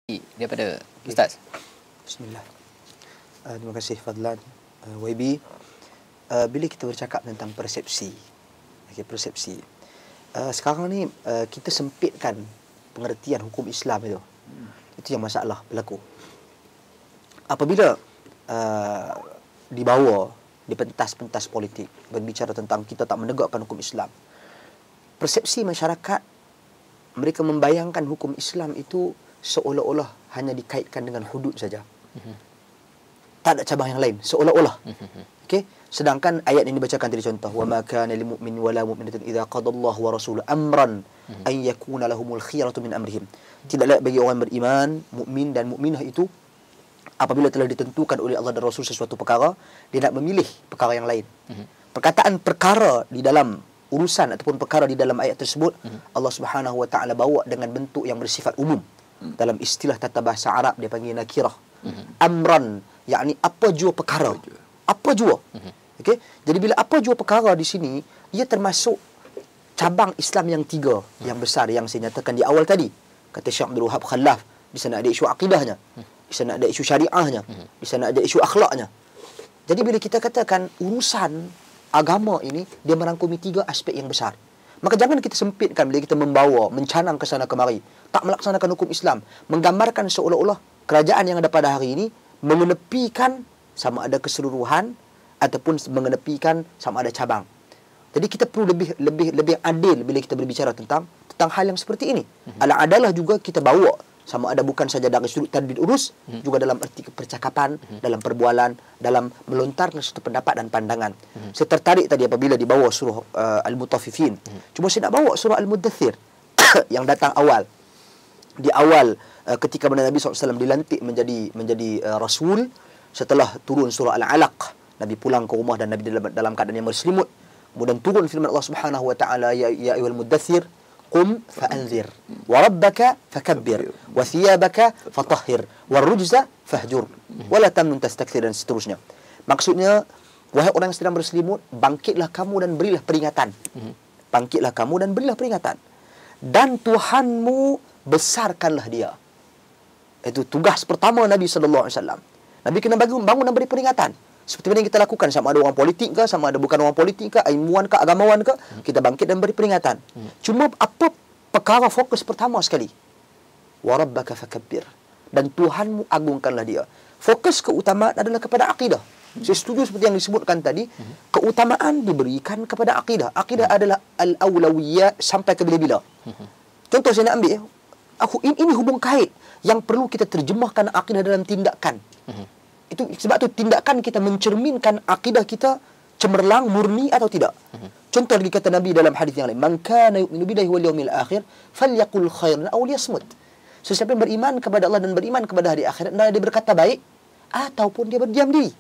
daripada Ustaz. Bismillah. Terima kasih Fadlan, YB. Bila kita bercakap tentang persepsi, persepsi. Sekarang ni kita sempitkan pengertian hukum Islam itu. Itu yang masalah berlaku. Apabila dibawa di pentas-pentas politik berbicara tentang kita tak menegakkan hukum Islam, persepsi masyarakat, mereka membayangkan hukum Islam itu seolah-olah hanya dikaitkan dengan hudud saja. Tak ada cabang yang lain, seolah-olah. Okey, sedangkan ayat yang dibacakan tadi contoh, wa ma kana lil mu'min wala mu'minatin idza qadallahu wa rasuluhu amran an yakuna lahumul khiyaratu min amrihim. Tidaklah bagi orang beriman, mukmin dan mukminah itu apabila telah ditentukan oleh Allah dan Rasul sesuatu perkara, dia nak memilih perkara yang lain. Perkataan perkara di dalam urusan ataupun perkara di dalam ayat tersebut, Allah Subhanahu wa taala bawa dengan bentuk yang bersifat umum. Dalam istilah tata bahasa Arab dia panggil nakirah. Amran, yakni apa jua perkara. Apa jua. Okey? Jadi bila apa jua perkara di sini, ia termasuk cabang Islam yang tiga yang besar yang saya nyatakan di awal tadi. Kata Syekh Abdul Wahab Khallaf, di sana ada isu akidahnya, di sana ada isu syariahnya, di sana ada isu akhlaknya. Jadi bila kita katakan urusan agama ini, dia merangkumi tiga aspek yang besar. Maka jangan kita sempitkan bila kita membawa, mencanang ke sana kemari, tak melaksanakan hukum Islam, menggambarkan seolah-olah kerajaan yang ada pada hari ini mengenepikan sama ada keseluruhan ataupun mengenepikan sama ada cabang. Jadi kita perlu lebih adil bila kita berbicara tentang hal yang seperti ini. Adalah juga kita bawa sama ada bukan saja dari sudut tadbir urus, juga dalam erti percakapan, dalam perbualan, dalam melontarkan satu pendapat dan pandangan. Saya tertarik tadi apabila dibawa surah Al-Mutaffifin. Cuma saya nak bawa surah Al-Muddathir yang datang awal. Di awal ketika Nabi SAW dilantik menjadi Rasul, setelah turun surah Al-Alaq, Nabi pulang ke rumah dan Nabi dalam keadaan yang berselimut. Kemudian turun firman Allah Subhanahu wa taala, ya ayyuhal muddathir qum fa'anzir wa rabbaka fakabbir wa thiyabaka fatahhir warrujza fahjur wa la tamnun tastakthir, dan seterusnya. Maksudnya, wahai orang yang sedang berselimut, bangkitlah kamu dan berilah peringatan. Bangkitlah kamu dan berilah peringatan. Dan Tuhanmu besarkanlah dia. Itu tugas pertama Nabi sallallahu alaihi wasallam. Nabi kena bangun dan beri peringatan. Seperti mana yang kita lakukan, sama ada orang politik ke, sama ada bukan orang politik ke, ilmuwan ke, agamawan ke, kita bangkit dan beri peringatan. Cuma apa perkara fokus pertama sekali? Wa rabbaka fakabbir. Dan Tuhanmu agungkanlah dia. Fokus keutamaan adalah kepada akidah. Saya setuju seperti yang disebutkan tadi, keutamaan diberikan kepada akidah. Akidah adalah al-awlawiyah sampai ke bila-bila. Contoh saya nak ambil, ini hubung kait yang perlu kita terjemahkan akidah dalam tindakan. Itu sebab tu tindakan kita mencerminkan akidah kita cemerlang, murni atau tidak. Contoh lagi kata Nabi dalam hadis yang lain, man kana yu'minu billahi wal yawmil akhir falyaqul khairan aw liyasmut. Sesiapa yang beriman kepada Allah dan beriman kepada hari akhirat, dia berkata baik ataupun dia berdiam diri.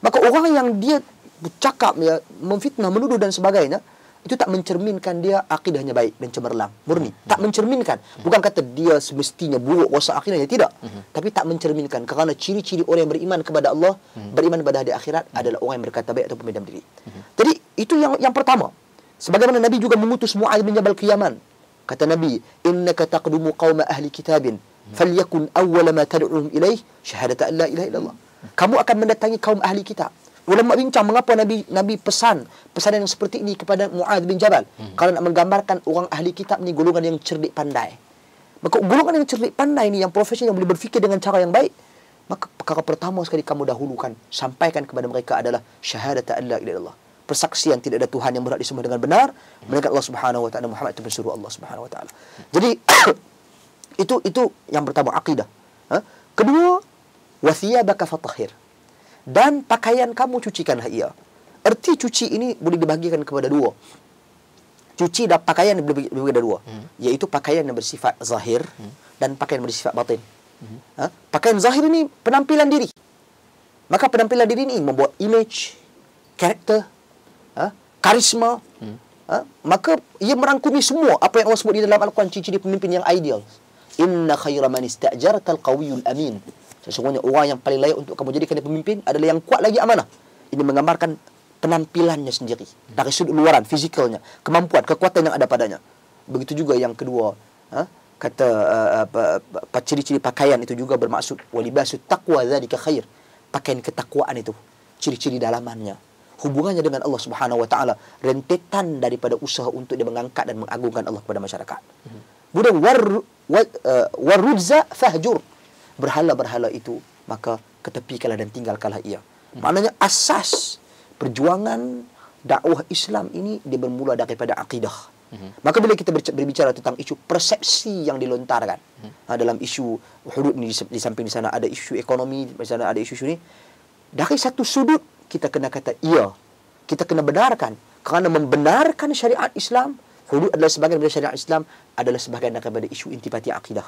Maka orang yang dia bercakap, ya, memfitnah, menuduh dan sebagainya, itu tak mencerminkan dia akidahnya baik dan cemerlang, murni. Tak mencerminkan. Bukan kata dia semestinya buruk rosak akidahnya, tidak. Tapi tak mencerminkan, kerana ciri-ciri orang yang beriman kepada Allah, beriman kepada hari akhirat adalah orang yang berkata baik ataupun berdiam diri. Jadi itu yang pertama. Sebagaimana Nabi juga mengutus Mu'adz bin Jabal ke Yaman. Kata Nabi, innaka taqdumu qauma ahli kitabin falyakun awwala ma tad'uhum ilaih syahadatu an la ilaha illallah. Kamu akan mendatangi kaum ahli kitab. Ulama bincang mengapa Nabi pesanan yang seperti ini kepada Mu'adz bin Jabal. Kalau nak menggambarkan orang ahli kitab ni golongan yang cerdik pandai. Maka golongan yang cerdik pandai ni, yang profesional, yang boleh berfikir dengan cara yang baik, maka perkara pertama sekali kamu dahulukan, sampaikan kepada mereka adalah syahadat an la ilaha illallah. Persaksian tidak ada Tuhan yang berhak disembah dengan benar, melainkan Allah Subhanahu wa taala, Muhammad itu pensuruh Allah Subhanahu wa taala. Jadi itu yang pertama, akidah. Kedua, wa thiyabaka fatahhir. Dan pakaian kamu cucikanlah ia. Erti cuci ini boleh dibahagikan kepada dua. Cuci dan pakaian boleh dibagi kepada dua. Iaitu pakaian yang bersifat zahir dan pakaian yang bersifat batin. Pakaian zahir ini penampilan diri. Maka penampilan diri ini membuat image, karakter, karisma. Maka ia merangkumi semua apa yang Allah sebut di dalam Al-Quran, ciri-ciri pemimpin yang ideal. Inna khaira man ista'jarta al-qawiyul amin. Sesungguhnya orang yang paling layak untuk kamu jadikan dia pemimpin adalah yang kuat lagi amanah. Ini menggambarkan penampilannya sendiri, dari sudut luaran, fizikalnya, kemampuan, kekuatan yang ada padanya. Begitu juga yang kedua, kata ciri-ciri pakaian itu juga bermaksud walibasut taqwa dzalika khair. Pakaian ketakwaan itu ciri-ciri dalamannya, hubungannya dengan Allah Subhanahu wa taala, rentetan daripada usaha untuk dia mengangkat dan mengagungkan Allah kepada masyarakat. Kemudian warudza fahjur, berhala-berhala itu maka ketepikanlah dan tinggalkanlah ia. Maknanya asas perjuangan dakwah Islam ini dia bermula daripada akidah. Maka bila kita berbicara tentang isu persepsi yang dilontarkan dalam isu hudud ni, di samping di sana ada isu ekonomi, di sana ada isu ni, dari satu sudut kita kena kata iya, kita kena benarkan, kerana membenarkan syariat Islam, hudud adalah sebahagian daripada syariat Islam, adalah sebahagian daripada isu intipati akidah.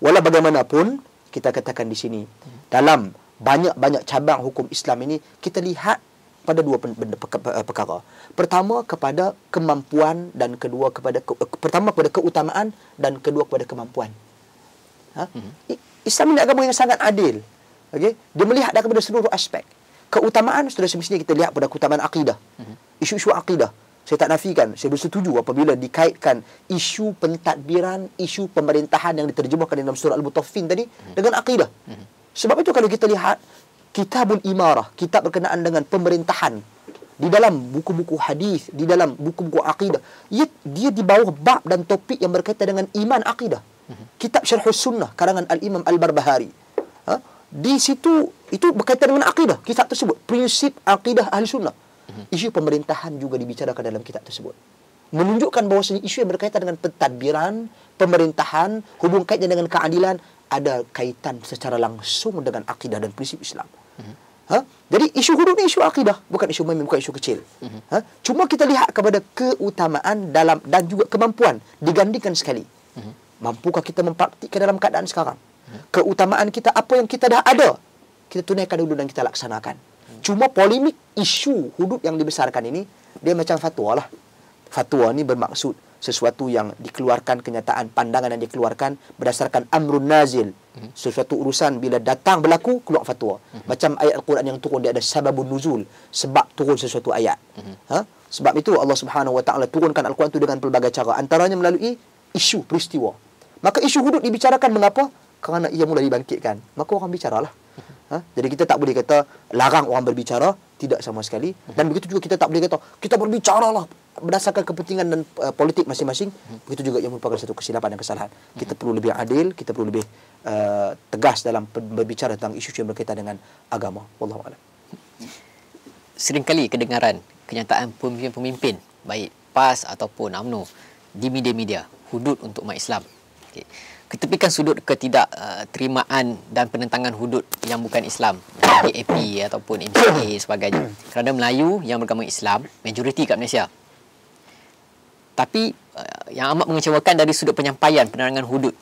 Walau bagaimanapun kita katakan di sini, dalam banyak-banyak cabang hukum Islam ini, kita lihat pada dua perkara. Pertama kepada kemampuan, dan kedua kepada pertama kepada keutamaan, dan kedua kepada kemampuan. Islam ini agama yang sangat adil. Okey, dia melihat daripada seluruh aspek. Keutamaan sudah semestinya kita lihat pada keutamaan akidah. Isu-isu akidah, saya tak nafikan, saya bersetuju apabila dikaitkan isu pentadbiran, isu pemerintahan yang diterjemahkan dalam surah Al-Mutaffifin tadi dengan akidah. Sebab itu kalau kita lihat Kitabul Imarah, kitab berkenaan dengan pemerintahan, di dalam buku-buku hadis, di dalam buku-buku akidah, dia di bawah bab dan topik yang berkaitan dengan iman akidah. Kitab Syarhus Sunnah karangan Al-Imam Al-Barbahari, di situ itu berkaitan dengan akidah. Kitab tersebut prinsip akidah Ahli Sunnah. Isu pemerintahan juga dibicarakan dalam kitab tersebut, menunjukkan bahawasanya isu yang berkaitan dengan pentadbiran, pemerintahan, hubung kaitnya dengan keadilan, ada kaitan secara langsung dengan akidah dan prinsip Islam. Jadi isu hudud ni isu akidah, bukan isu main, bukan isu kecil. Cuma kita lihat kepada keutamaan dalam dan juga kemampuan digandingkan sekali. Mampukah kita mempraktikkan dalam keadaan sekarang? Keutamaan kita, apa yang kita dah ada, kita tunaikan dulu dan kita laksanakan. Cuma polemik isu hudud yang dibesarkan ini, dia macam fatwa lah. Fatwa ni bermaksud sesuatu yang dikeluarkan, kenyataan, pandangan yang dikeluarkan berdasarkan amrun nazil. Sesuatu urusan bila datang berlaku, keluar fatwa. Macam ayat Al-Quran yang turun, dia ada sababun nuzul, sebab turun sesuatu ayat. Sebab itu Allah Subhanahu wa taala turunkan Al-Quran itu dengan pelbagai cara, antaranya melalui isu peristiwa. Maka isu hudud dibicarakan mengapa? Kerana ia mula dibangkitkan. Maka orang bicaralah. Jadi kita tak boleh kata larang orang berbicara, tidak sama sekali. Dan begitu juga kita tak boleh kata kita berbicaralah berdasarkan kepentingan dan politik masing-masing. Begitu juga yang merupakan satu kesilapan dan kesalahan. Kita perlu lebih adil, kita perlu lebih tegas dalam berbicara tentang isu yang berkaitan dengan agama. Wallahu a'lam. Seringkali kedengaran kenyataan pemimpin-pemimpin baik PAS ataupun UMNO di media-media hudud untuk umat Islam. Okay. Ketepikan sudut ketidakterimaan dan penentangan hudud yang bukan Islam, DAP ataupun MCA sebagainya. Kerana Melayu yang beragama Islam majoriti kat Malaysia. Tapi yang amat mengecewakan dari sudut penyampaian penerangan hudud,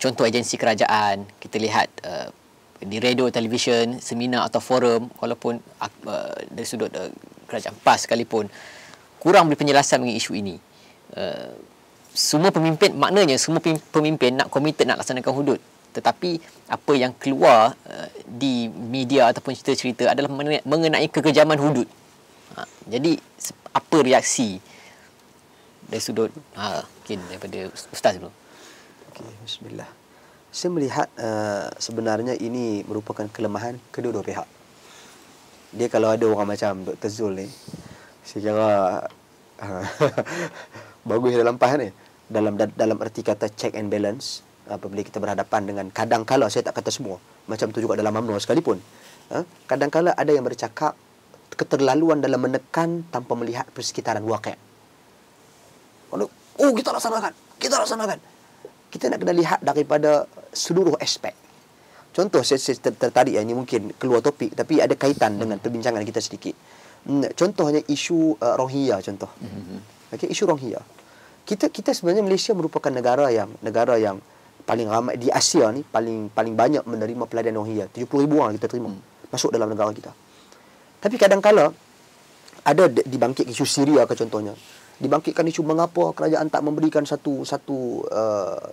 contoh agensi kerajaan, kita lihat di radio, televisyen, seminar atau forum, walaupun dari sudut kerajaan PAS sekalipun, kurang beri penjelasan mengenai isu ini. Semua pemimpin, maknanya semua pemimpin nak komited nak laksanakan hudud, tetapi apa yang keluar di media ataupun cerita-cerita adalah mengenai kekejaman hudud. Jadi apa reaksi dari sudut mungkin daripada Ustaz dulu? Okey, bismillah. Saya melihat sebenarnya ini merupakan kelemahan kedua-dua pihak. Dia kalau ada orang macam Dr. Zul ni, saya kira bagus dalam PAS ni. Dalam arti kata check and balance, apabila kita berhadapan dengan, kadang-kala saya tak kata semua, macam tu juga dalam UMNO sekalipun, kadang-kala ada yang bercakap keterlaluan dalam menekan tanpa melihat persekitaran waqi'. Oh, kita laksanakan. Kita nak kena lihat daripada seluruh aspek. Contoh, saya tertarik, ini mungkin keluar topik tapi ada kaitan dengan perbincangan kita sedikit. Contohnya isu Rohingya contoh. Okey, isu Rohingya. Kita sebenarnya Malaysia merupakan negara yang paling ramai di Asia ni, paling banyak menerima pelayan Rohingya. 70,000 orang kita terima masuk dalam negara kita. Tapi kadang-kala ada dibangkit isu Syria ke contohnya. Dibangkitkan isu mengapa kerajaan tak memberikan satu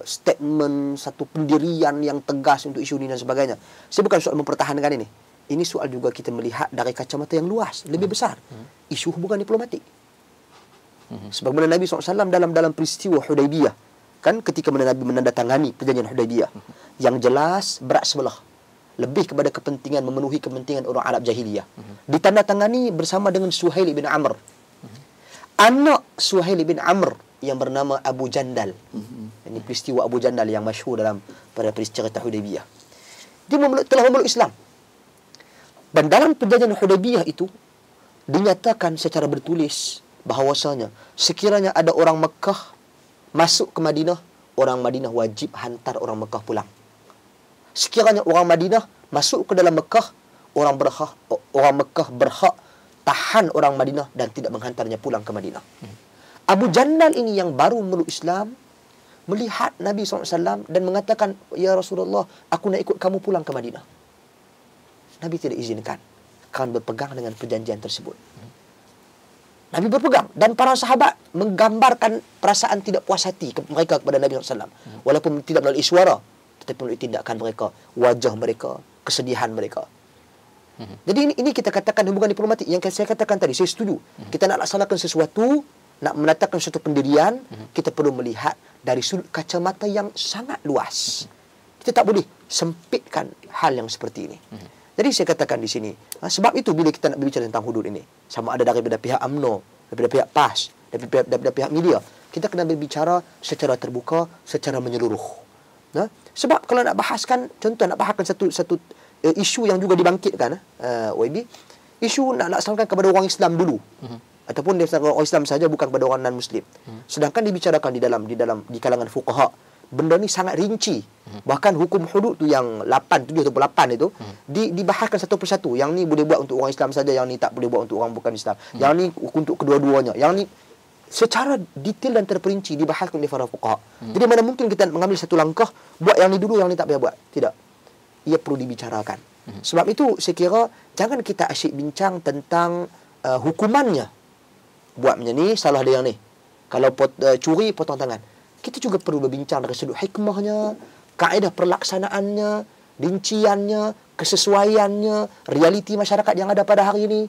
statement, satu pendirian yang tegas untuk isu ini dan sebagainya. Saya bukan soal mempertahankan ini. Ini soal juga kita melihat dari kacamata yang luas, lebih besar. Isu hubungan diplomatik. Sebagaimana Nabi SAW dalam peristiwa Hudaibiyah, Kan ketika Nabi menandatangani perjanjian Hudaybiyah, yang jelas berat sebelah, lebih kepada kepentingan memenuhi kepentingan orang Arab jahiliyah. Ditandatangani bersama dengan Suhail bin Amr. Anak Suhail bin Amr yang bernama Abu Jandal. Ini peristiwa Abu Jandal yang masyhur dalam pada peristiwa Hudaybiyah. Dia telah memeluk Islam. Dan dalam perjanjian Hudaybiyah itu dinyatakan secara bertulis bahawasanya sekiranya ada orang Mekah masuk ke Madinah, orang Madinah wajib hantar orang Mekah pulang. Sekiranya orang Madinah masuk ke dalam Mekah, orang Mekah berhak tahan orang Madinah dan tidak menghantarnya pulang ke Madinah. Abu Jandal ini yang baru memeluk Islam melihat Nabi SAW dan mengatakan, "Ya Rasulullah, aku nak ikut kamu pulang ke Madinah." Nabi tidak izinkan, kan berpegang dengan perjanjian tersebut. Nabi berpegang dan para sahabat menggambarkan perasaan tidak puas hati mereka kepada Nabi SAW. Walaupun tidak melalui suara, tetapi melalui tindakan mereka, wajah mereka, kesedihan mereka. Jadi ini kita katakan hubungan diplomatik. Yang saya katakan tadi, saya setuju. Kita nak laksanakan sesuatu, nak menetapkan suatu pendirian, kita perlu melihat dari sudut kacamata yang sangat luas. Kita tak boleh sempitkan hal yang seperti ini. Jadi saya katakan di sini, sebab itu bila kita nak berbicara tentang hudud ini, sama ada daripada pihak UMNO, daripada pihak PAS, daripada pihak media, kita kena berbicara secara terbuka, secara menyeluruh. Sebab kalau nak bahaskan, contoh nak bahaskan satu isu yang juga dibangkitkan, YB, isu nak laksanakan kepada orang Islam dulu, ataupun dia orang Islam saja, bukan kepada orang non-Muslim. Sedangkan dibicarakan di kalangan fuqaha, benda ni sangat rinci. Bahkan hukum hudud tu yang 8, 7 ataupun 8 itu dibahaskan satu persatu. Yang ni boleh buat untuk orang Islam saja, yang ni tak boleh buat untuk orang bukan Islam. Yang ni untuk kedua-duanya. Yang ni secara detail dan terperinci dibahaskan oleh para fuqaha. Jadi mana mungkin kita mengambil satu langkah, buat yang ni dulu, yang ni tak payah buat. Tidak. Ia perlu dibicarakan. Sebab itu saya kira jangan kita asyik bincang tentang hukumannya. Buat macam ni, salah dia yang ni. Kalau curi, potong tangan. Kita juga perlu berbincang dari sudut hikmahnya, kaedah perlaksanaannya, rinciannya, kesesuaiannya, realiti masyarakat yang ada pada hari ini.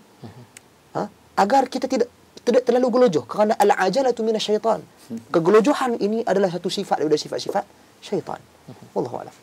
Agar kita tidak terlalu gelojoh. Kerana al-ajalatu minasyaitan. Kegelojohan ini adalah satu sifat daripada sifat-sifat syaitan. Wallahu a'lam.